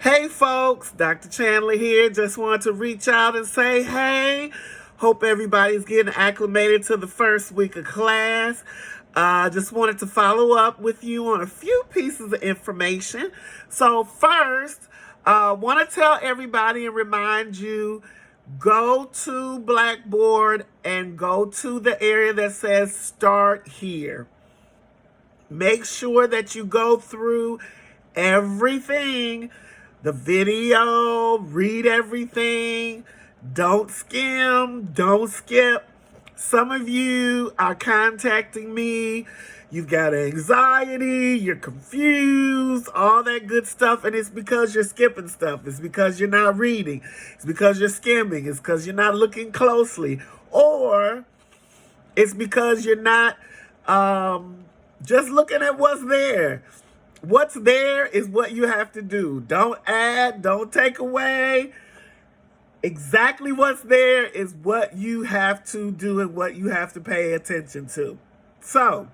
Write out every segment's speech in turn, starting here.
Hey folks, Dr. Chandler here. Just wanted to reach out and say, hey, hope everybody's getting acclimated to the first week of class. Just wanted to follow up with you on a few pieces of information. So first, want to tell everybody and remind you, go to Blackboard and go to the area that says start here. Make sure that you go through everything, the video, read everything, don't skim, don't skip. Some of you are contacting me. You've got anxiety, you're confused, all that good stuff, and it's because you're skipping stuff. It's because you're not reading. It's because you're skimming. It's because you're not looking closely. Or it's because you're not just looking at what's there. What's there is what you have to do. Don't add, don't take away. Exactly what's there is what you have to do and what you have to pay attention to. So,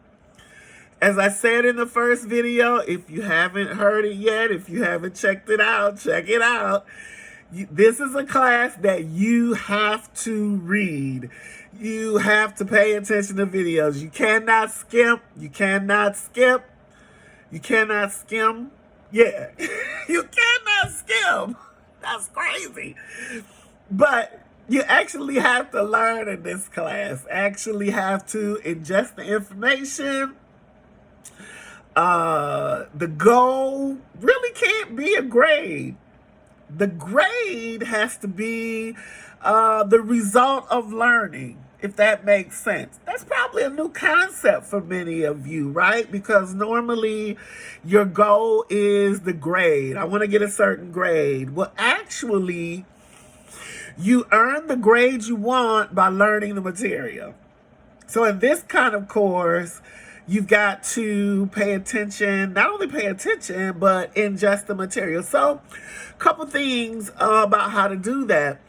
as I said in the first video, if you haven't heard it yet, if you haven't checked it out, check it out. This is a class that you have to read. You have to pay attention to videos. You cannot skip. You cannot skip. You cannot skim. Yeah, you cannot skim. That's crazy. But you actually have to learn in this class. Actually have to ingest the information. The goal really can't be a grade. The grade has to be the result of learning, if that makes sense. That's probably a new concept for many of you, right? Because normally your goal is the grade. I want to get a certain grade. Well, actually, you earn the grade you want by learning the material. So in this kind of course, you've got to pay attention, not only pay attention, but ingest the material. So a couple things about how to do that.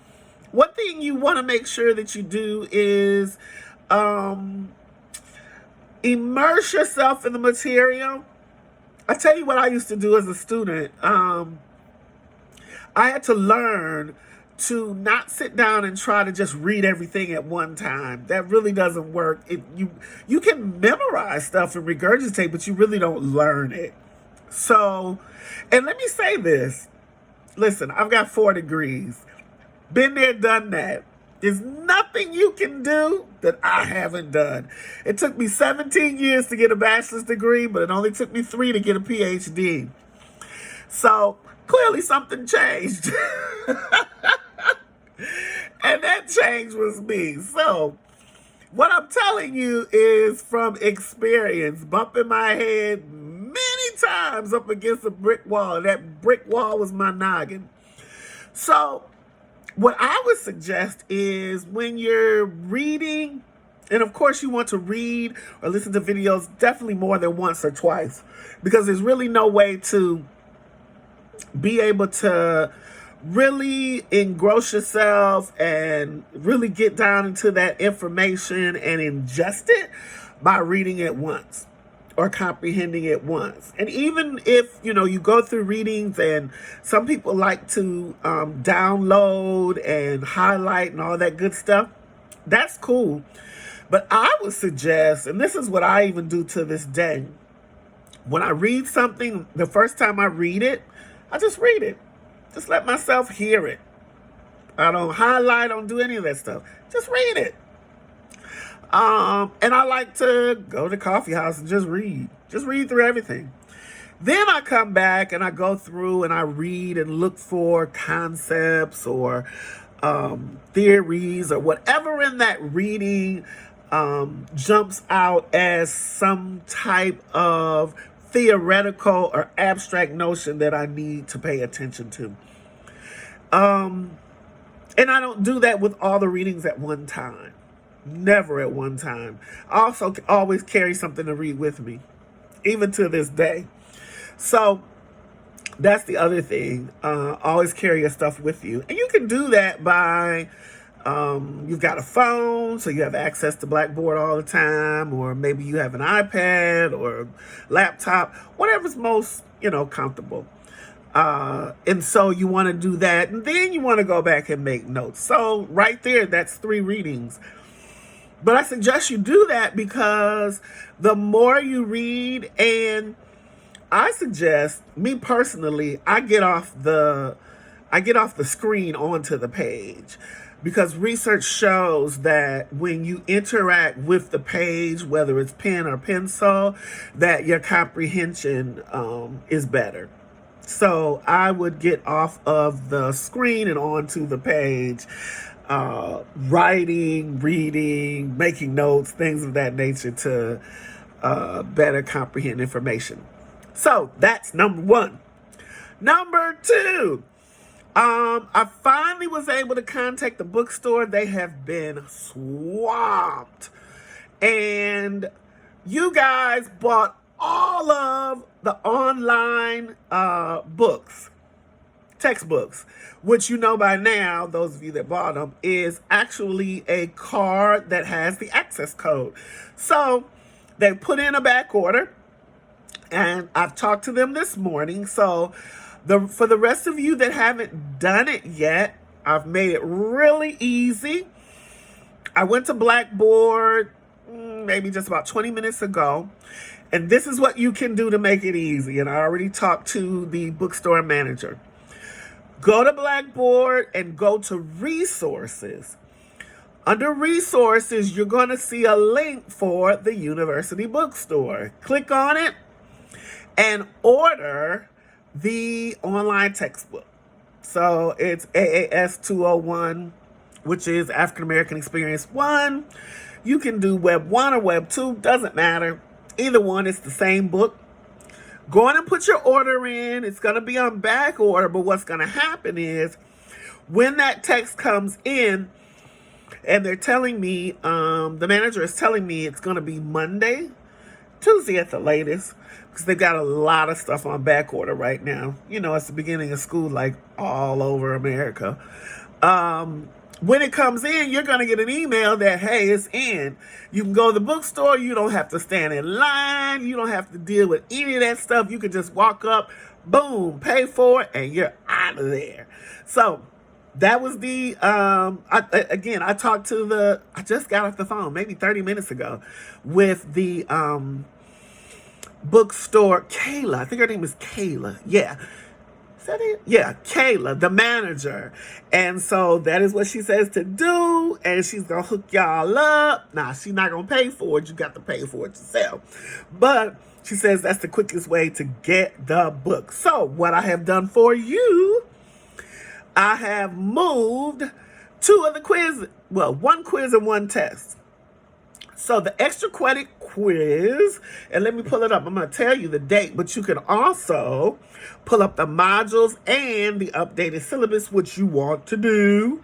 One thing you want to make sure that you do is immerse yourself in the material. I tell you what I used to do as a student. I had to learn to not sit down and try to just read everything at one time. That really doesn't work. You can memorize stuff and regurgitate, but you really don't learn it. So, and let me say this. Listen, I've got 4 degrees. Been there, done that. There's nothing you can do that I haven't done. It took me 17 years to get a bachelor's degree, but it only took me 3 to get a PhD. So clearly something changed. And that change was me. So what I'm telling you is from experience, bumping my head many times up against a brick wall. And that brick wall was my noggin. So what I would suggest is when you're reading, and of course you want to read or listen to videos definitely more than once or twice, because there's really no way to be able to really engross yourself and really get down into that information and ingest it by reading it once or comprehending it once. And even if, you go through readings, and some people like to download and highlight and all that good stuff, that's cool. But I would suggest, and this is what I even do to this day, when I read something, the first time I read it, I just read it. Just let myself hear it. I don't highlight, I don't do any of that stuff. Just read it. And I like to go to the coffee house and just read. Just read through everything. Then I come back and I go through and I read and look for concepts or theories or whatever in that reading jumps out as some type of theoretical or abstract notion that I need to pay attention to. And I don't do that with all the readings at one time. Never at one time. I also always carry something to read with me, even to this day. So that's the other thing. Always carry your stuff with you. And you can do that by, you've got a phone, so you have access to Blackboard all the time, or maybe you have an iPad or laptop, whatever's most, comfortable. And so you want to do that, and then you want to go back and make notes. So right there, that's 3 readings. But I suggest you do that because the more you read, and I suggest, me personally, I get off the screen onto the page, because research shows that when you interact with the page, whether it's pen or pencil, that your comprehension is better. So I would get off of the screen and onto the page, writing, reading, making notes, things of that nature to better comprehend information. So that's number 1. Number 2, I finally was able to contact the bookstore. They have been swamped. And you guys bought all of the online books, textbooks, which you know by now, those of you that bought them, is actually a card that has the access code. So they put in a back order, and I've talked to them this morning. So for the rest of you that haven't done it yet, I've made it really easy. I went to Blackboard maybe just about 20 minutes ago, and this is what you can do to make it easy. And I already talked to the bookstore manager. Go to Blackboard and go to Resources. Under Resources, you're going to see a link for the University Bookstore. Click on it and order the online textbook. So it's AAS 201, which is African American Experience 1. You can do Web 1 or Web 2, doesn't matter. Either one, it's the same book. Go on and put your order in. It's going to be on back order, but what's going to happen is when that text comes in, and they're telling me, the manager is telling me it's going to be Monday, Tuesday at the latest, because they've got a lot of stuff on back order right now. You know, it's the beginning of school, like all over America. When it comes in, you're going to get an email that, hey, it's in. You can go to the bookstore. You don't have to stand in line. You don't have to deal with any of that stuff. You can just walk up, boom, pay for it, and you're out of there. So that was the, I talked to I just got off the phone maybe 30 minutes ago with the bookstore, Kayla. I think her name is Kayla. Yeah. Is that it? Yeah, Kayla, the manager. And so that is what she says to do. And she's going to hook y'all up. Nah, she's not going to pay for it. You got to pay for it yourself. But she says that's the quickest way to get the book. So what I have done for you, I have moved 2 of the quiz. Well, 1 quiz and 1 test. So the extra credit quiz, and let me pull it up. I'm going to tell you the date, but you can also pull up the modules and the updated syllabus, which you want to do.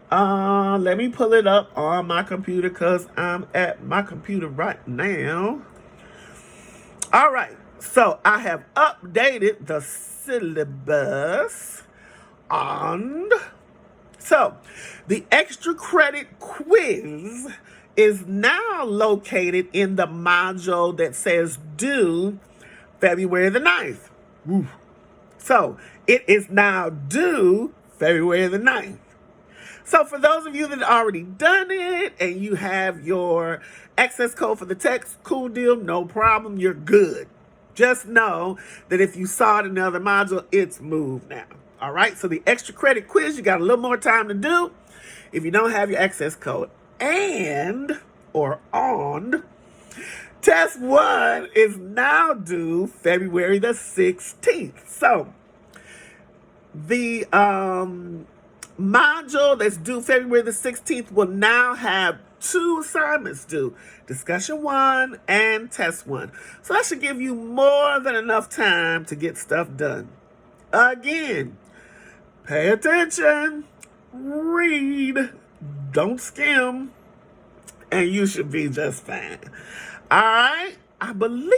Let me pull it up on my computer because I'm at my computer right now. All right. So I have updated the syllabus on. So the extra credit quiz is now located in the module that says due February the 9th. Woo. So it is now due February the 9th. So for those of you that have already done it and you have your access code for the text, cool deal, no problem, you're good. Just know that if you saw it in the other module, it's moved now. All right, so the extra credit quiz, you got a little more time to do if you don't have your access code. And, or on, test 1 is now due February the 16th. So, the module that's due February the 16th will now have 2 assignments due. Discussion 1 and test 1. So that should give you more than enough time to get stuff done. Again, pay attention, read, don't skim, and you should be just fine. All right, I believe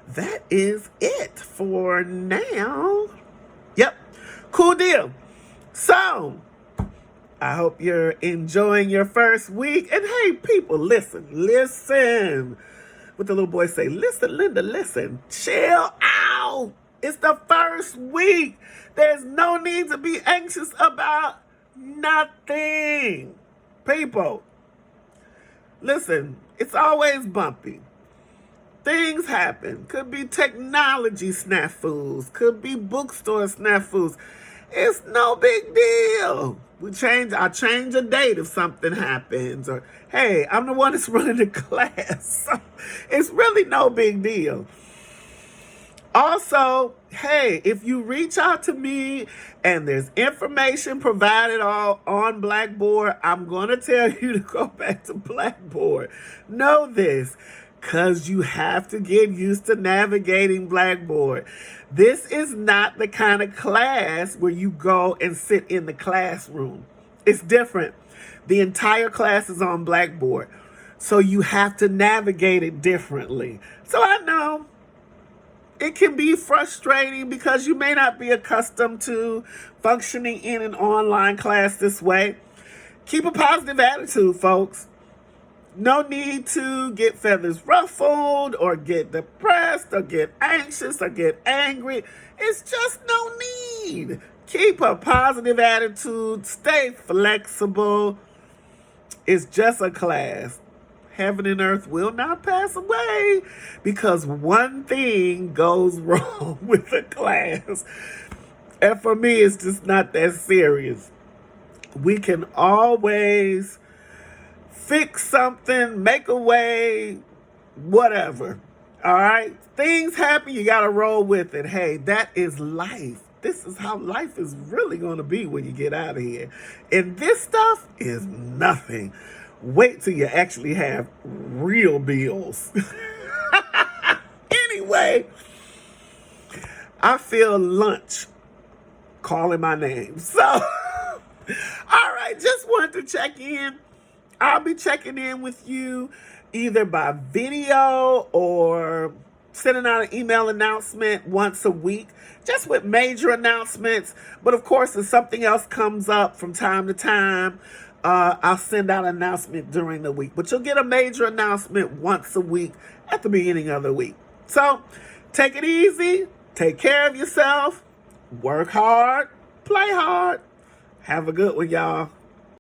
that is it for now. Yep, cool deal. So, I hope you're enjoying your first week. And hey, people, listen. What the little boy say, listen, Linda, listen. Chill out. It's the first week. There's no need to be anxious about nothing. People, listen, it's always bumpy. Things happen. Could be technology snafus. Could be bookstore snafus. It's no big deal. I change a date if something happens. Or, hey, I'm the one that's running the class. So it's really no big deal. Also, hey, if you reach out to me and there's information provided all on Blackboard, I'm going to tell you to go back to Blackboard. Know this, because you have to get used to navigating Blackboard. This is not the kind of class where you go and sit in the classroom. It's different. The entire class is on Blackboard, so you have to navigate it differently. So I know it can be frustrating because you may not be accustomed to functioning in an online class this way. Keep a positive attitude, folks. No need to get feathers ruffled or get depressed or get anxious or get angry. It's just no need. Keep a positive attitude. Stay flexible. It's just a class. Heaven and earth will not pass away because one thing goes wrong with the class. And for me, it's just not that serious. We can always fix something, make a way, whatever. All right? Things happen, you got to roll with it. Hey, that is life. This is how life is really going to be when you get out of here. And this stuff is nothing. Wait till you actually have real bills. Anyway, I feel lunch calling my name. So, all right, just wanted to check in. I'll be checking in with you either by video or sending out an email announcement once a week, just with major announcements. But of course, if something else comes up from time to time, I'll send out an announcement during the week. But you'll get a major announcement once a week at the beginning of the week. So take it easy. Take care of yourself. Work hard. Play hard. Have a good one, y'all.